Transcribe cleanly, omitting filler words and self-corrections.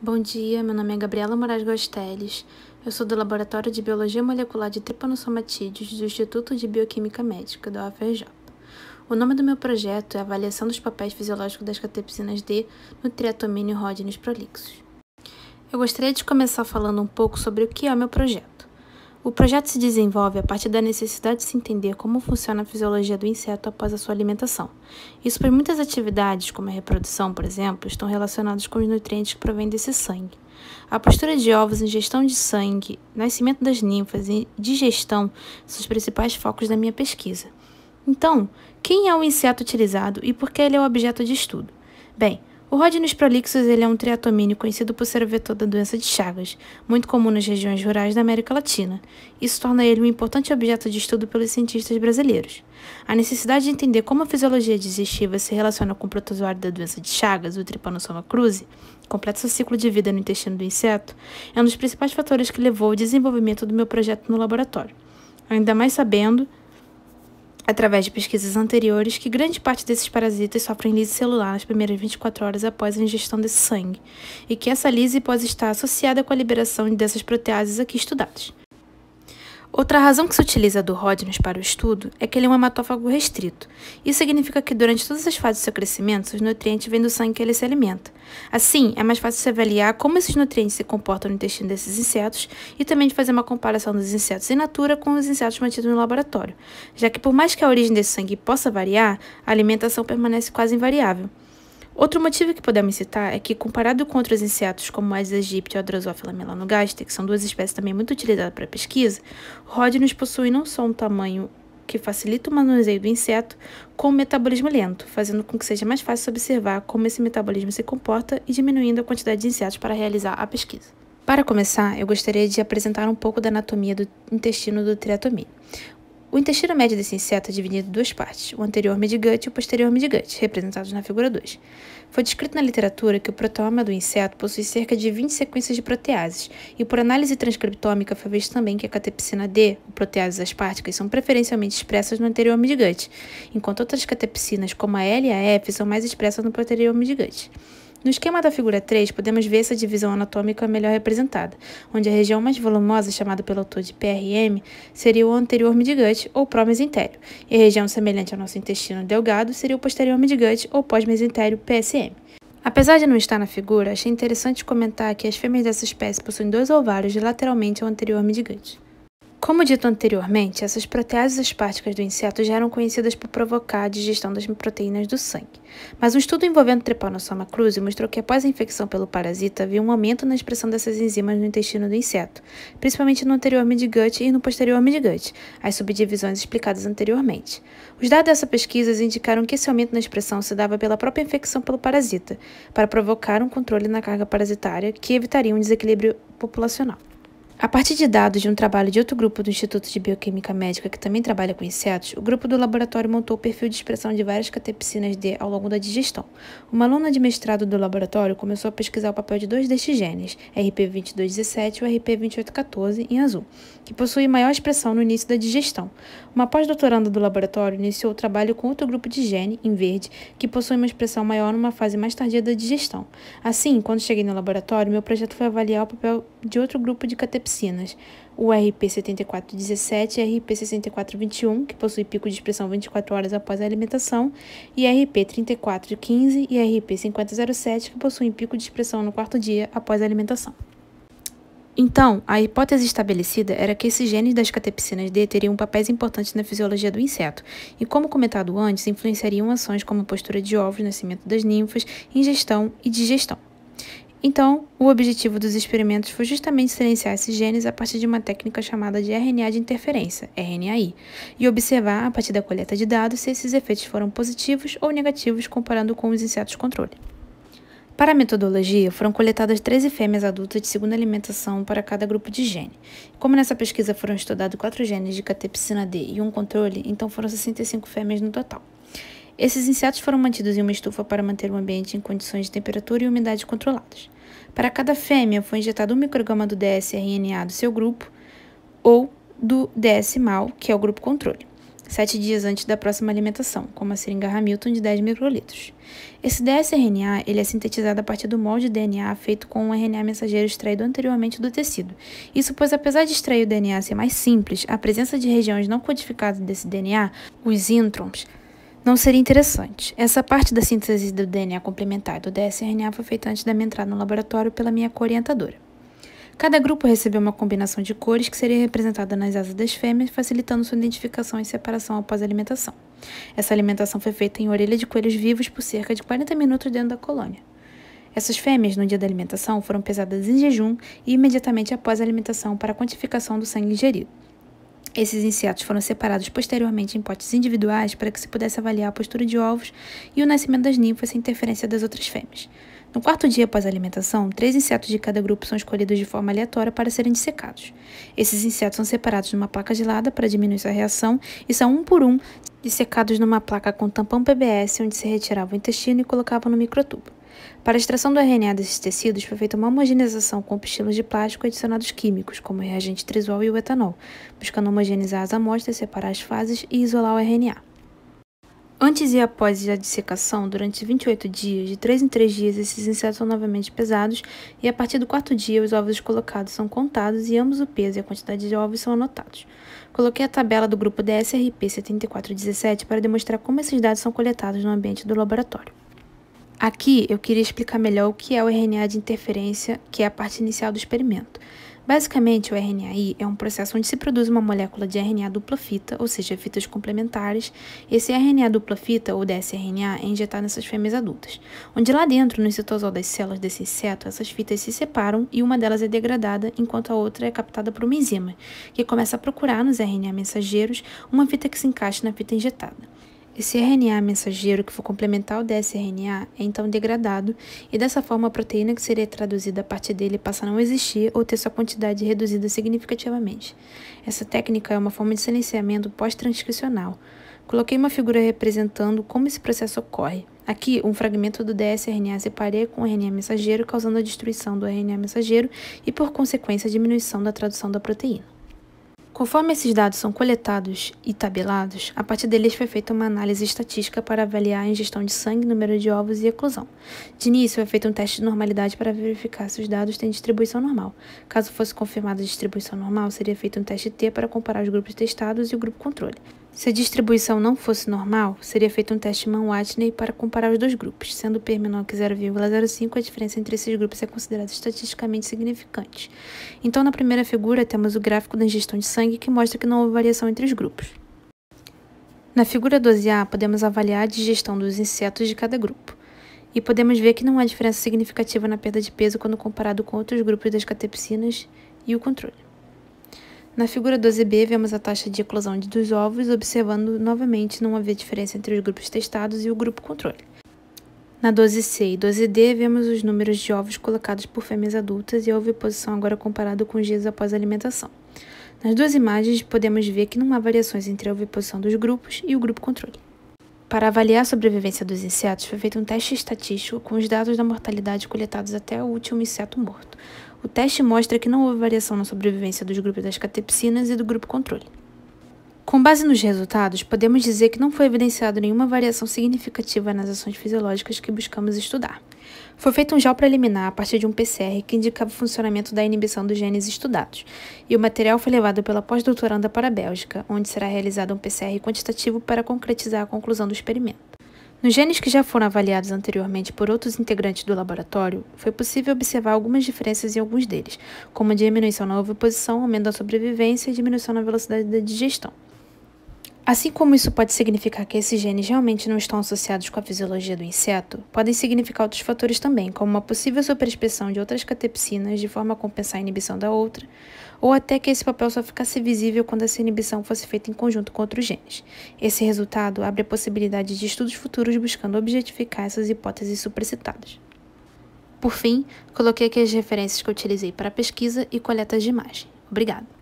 Bom dia, meu nome é Gabriela Moraes Gosteles, eu sou do Laboratório de Biologia Molecular de Tripanosomatídeos do Instituto de Bioquímica Médica da UFRJ. O nome do meu projeto é Avaliação dos papéis fisiológicos das catepsinas D no triatomínio Rhodines prolixus. Eu gostaria de começar falando um pouco sobre o que é o meu projeto. O projeto se desenvolve a partir da necessidade de se entender como funciona a fisiologia do inseto após a sua alimentação. Isso pois muitas atividades, como a reprodução, por exemplo, estão relacionadas com os nutrientes que provêm desse sangue. A postura de ovos, ingestão de sangue, nascimento das ninfas e digestão são os principais focos da minha pesquisa. Então, quem é o inseto utilizado e por que ele é o objeto de estudo? Bem, o Rhodines prolixus ele é um triatomínio conhecido por ser o vetor da doença de Chagas, muito comum nas regiões rurais da América Latina. Isso torna ele um importante objeto de estudo pelos cientistas brasileiros. A necessidade de entender como a fisiologia digestiva se relaciona com o protozoário da doença de Chagas, o Trypanosoma cruzi, completa seu ciclo de vida no intestino do inseto, é um dos principais fatores que levou ao desenvolvimento do meu projeto no laboratório. Ainda mais sabendo, através de pesquisas anteriores, que grande parte desses parasitas sofrem lise celular nas primeiras 24 horas após a ingestão desse sangue, e que essa lise pode estar associada com a liberação dessas proteases aqui estudadas. Outra razão que se utiliza do Rhodines para o estudo é que ele é um hematófago restrito. Isso significa que durante todas as fases do seu crescimento, os nutrientes vêm do sangue que ele se alimenta. Assim, é mais fácil se avaliar como esses nutrientes se comportam no intestino desses insetos e também de fazer uma comparação dos insetos in natura com os insetos mantidos no laboratório, já que por mais que a origem desse sangue possa variar, a alimentação permanece quase invariável. Outro motivo que podemos citar é que, comparado com outros insetos como Aedes aegypti ou a Drosophila melanogaster, que são duas espécies também muito utilizadas para pesquisa, o Rhodines possui não só um tamanho que facilita o manuseio do inseto, como um metabolismo lento, fazendo com que seja mais fácil observar como esse metabolismo se comporta e diminuindo a quantidade de insetos para realizar a pesquisa. Para começar, eu gostaria de apresentar um pouco da anatomia do intestino do triatomínio. O intestino médio desse inseto é dividido em duas partes, o anterior midgut e o posterior midgut, representados na figura 2. Foi descrito na literatura que o proteoma do inseto possui cerca de 20 sequências de proteases, e por análise transcriptômica foi visto também que a catepsina D, ou proteases asparticas, são preferencialmente expressas no anterior midgut, enquanto outras catepsinas, como a L e a F, são mais expressas no posterior midgut. No esquema da figura 3, podemos ver essa divisão anatômica melhor representada, onde a região mais volumosa, chamada pelo autor de PRM, seria o anterior midgut ou pró-mesentério, e a região semelhante ao nosso intestino delgado seria o posterior midgut ou pós-mesentério PSM. Apesar de não estar na figura, achei interessante comentar que as fêmeas dessa espécie possuem 2 ovários lateralmente ao anterior midgut. Como dito anteriormente, essas proteases asparticas do inseto já eram conhecidas por provocar a digestão das proteínas do sangue. Mas um estudo envolvendo Trypanosoma cruzi mostrou que após a infecção pelo parasita havia um aumento na expressão dessas enzimas no intestino do inseto, principalmente no anterior midgut e no posterior midgut, as subdivisões explicadas anteriormente. Os dados dessa pesquisa indicaram que esse aumento na expressão se dava pela própria infecção pelo parasita, para provocar um controle na carga parasitária que evitaria um desequilíbrio populacional. A partir de dados de um trabalho de outro grupo do Instituto de Bioquímica Médica que também trabalha com insetos, o grupo do laboratório montou o perfil de expressão de várias catepsinas D ao longo da digestão. Uma aluna de mestrado do laboratório começou a pesquisar o papel de 2 destes genes, RP2217 e o RP2814, em azul, que possuem maior expressão no início da digestão. Uma pós-doutoranda do laboratório iniciou o trabalho com outro grupo de gene, em verde, que possui uma expressão maior numa fase mais tardia da digestão. Assim, quando cheguei no laboratório, meu projeto foi avaliar o papel de outro grupo de catepsinas, o RP7417 e RP6421, que possui pico de expressão 24 horas após a alimentação, e RP3415 e RP5007, que possuem pico de expressão no 4º dia após a alimentação. Então, a hipótese estabelecida era que esses genes das catepsinas D teriam papéis importantes na fisiologia do inseto, e como comentado antes, influenciariam ações como postura de ovos, nascimento das ninfas, ingestão e digestão. Então, o objetivo dos experimentos foi justamente silenciar esses genes a partir de uma técnica chamada de RNA de interferência, RNAi, e observar, a partir da coleta de dados, se esses efeitos foram positivos ou negativos comparando com os insetos controle. Para a metodologia, foram coletadas 13 fêmeas adultas de segunda alimentação para cada grupo de gene. Como nessa pesquisa foram estudados 4 genes de catepsina D e um controle, então foram 65 fêmeas no total. Esses insetos foram mantidos em uma estufa para manter o ambiente em condições de temperatura e umidade controladas. Para cada fêmea, foi injetado 1 micrograma do dsRNA do seu grupo ou do DS-mal, que é o grupo controle. 7 dias antes da próxima alimentação, com uma seringa Hamilton de 10 microlitros. Esse dsRNA ele é sintetizado a partir do molde de DNA feito com um RNA mensageiro extraído anteriormente do tecido. Isso pois, apesar de extrair o DNA ser mais simples, a presença de regiões não codificadas desse DNA, os introns, não seria interessante. Essa parte da síntese do DNA complementar e do dsRNA foi feita antes da minha entrada no laboratório pela minha co-orientadora. Cada grupo recebeu uma combinação de cores que seria representada nas asas das fêmeas, facilitando sua identificação e separação após a alimentação. Essa alimentação foi feita em orelha de coelhos vivos por cerca de 40 minutos dentro da colônia. Essas fêmeas, no dia da alimentação, foram pesadas em jejum e imediatamente após a alimentação para a quantificação do sangue ingerido. Esses insetos foram separados posteriormente em potes individuais para que se pudesse avaliar a postura de ovos e o nascimento das ninfas sem interferência das outras fêmeas. No 4º dia após a alimentação, 3 insetos de cada grupo são escolhidos de forma aleatória para serem dissecados. Esses insetos são separados numa placa gelada para diminuir sua reação e são um por um dissecados numa placa com tampão PBS, onde se retirava o intestino e colocava no microtubo. Para a extração do RNA desses tecidos, foi feita uma homogeneização com pistilos de plástico adicionados químicos, como o reagente trisol e o etanol, buscando homogeneizar as amostras, separar as fases e isolar o RNA. Antes e após a dissecação, durante 28 dias, de 3 em 3 dias, esses insetos são novamente pesados e a partir do 4º dia, os ovos colocados são contados e ambos o peso e a quantidade de ovos são anotados. Coloquei a tabela do grupo DSRP 7417 para demonstrar como esses dados são coletados no ambiente do laboratório. Aqui, eu queria explicar melhor o que é o RNA de interferência, que é a parte inicial do experimento. Basicamente, o RNAi é um processo onde se produz uma molécula de RNA dupla fita, ou seja, fitas complementares. Esse RNA dupla fita, ou dsRNA, é injetado nessas fêmeas adultas, onde lá dentro, no citosol das células desse inseto, essas fitas se separam e uma delas é degradada, enquanto a outra é captada por uma enzima, que começa a procurar nos RNA mensageiros uma fita que se encaixe na fita injetada. Esse RNA mensageiro que for complementar ao dsRNA é então degradado e dessa forma a proteína que seria traduzida a partir dele passa a não existir ou ter sua quantidade reduzida significativamente. Essa técnica é uma forma de silenciamento pós-transcricional. Coloquei uma figura representando como esse processo ocorre. Aqui, um fragmento do dsRNA se pareia com o RNA mensageiro, causando a destruição do RNA mensageiro e, por consequência, a diminuição da tradução da proteína. Conforme esses dados são coletados e tabelados, a partir deles foi feita uma análise estatística para avaliar a ingestão de sangue, número de ovos e eclosão. De início, foi feito um teste de normalidade para verificar se os dados têm distribuição normal. Caso fosse confirmada a distribuição normal, seria feito um teste T para comparar os grupos testados e o grupo controle. Se a distribuição não fosse normal, seria feito um teste Mann-Whitney para comparar os dois grupos, sendo o P menor que 0,05, a diferença entre esses grupos é considerada estatisticamente significante. Então, na primeira figura, temos o gráfico da ingestão de sangue que mostra que não houve variação entre os grupos. Na figura 12A, podemos avaliar a digestão dos insetos de cada grupo. E podemos ver que não há diferença significativa na perda de peso quando comparado com outros grupos das catepsinas e o controle. Na figura 12B, vemos a taxa de eclosão dos ovos, observando novamente não haver diferença entre os grupos testados e o grupo controle. Na 12C e 12D, vemos os números de ovos colocados por fêmeas adultas e a oviposição agora comparado com os dias após a alimentação. Nas duas imagens, podemos ver que não há variações entre a oviposição dos grupos e o grupo controle. Para avaliar a sobrevivência dos insetos, foi feito um teste estatístico com os dados da mortalidade coletados até o último inseto morto. O teste mostra que não houve variação na sobrevivência dos grupos das catepsinas e do grupo controle. Com base nos resultados, podemos dizer que não foi evidenciado nenhuma variação significativa nas ações fisiológicas que buscamos estudar. Foi feito um gel preliminar a partir de um PCR que indicava o funcionamento da inibição dos genes estudados, e o material foi levado pela pós-doutoranda para a Bélgica, onde será realizado um PCR quantitativo para concretizar a conclusão do experimento. Nos genes que já foram avaliados anteriormente por outros integrantes do laboratório, foi possível observar algumas diferenças em alguns deles, como a diminuição na oviposição, aumento da sobrevivência e diminuição na velocidade da digestão. Assim como isso pode significar que esses genes realmente não estão associados com a fisiologia do inseto, podem significar outros fatores também, como uma possível superexpressão de outras catepsinas de forma a compensar a inibição da outra, ou até que esse papel só ficasse visível quando essa inibição fosse feita em conjunto com outros genes. Esse resultado abre a possibilidade de estudos futuros buscando objetificar essas hipóteses supracitadas. Por fim, coloquei aqui as referências que eu utilizei para a pesquisa e coletas de imagem. Obrigada!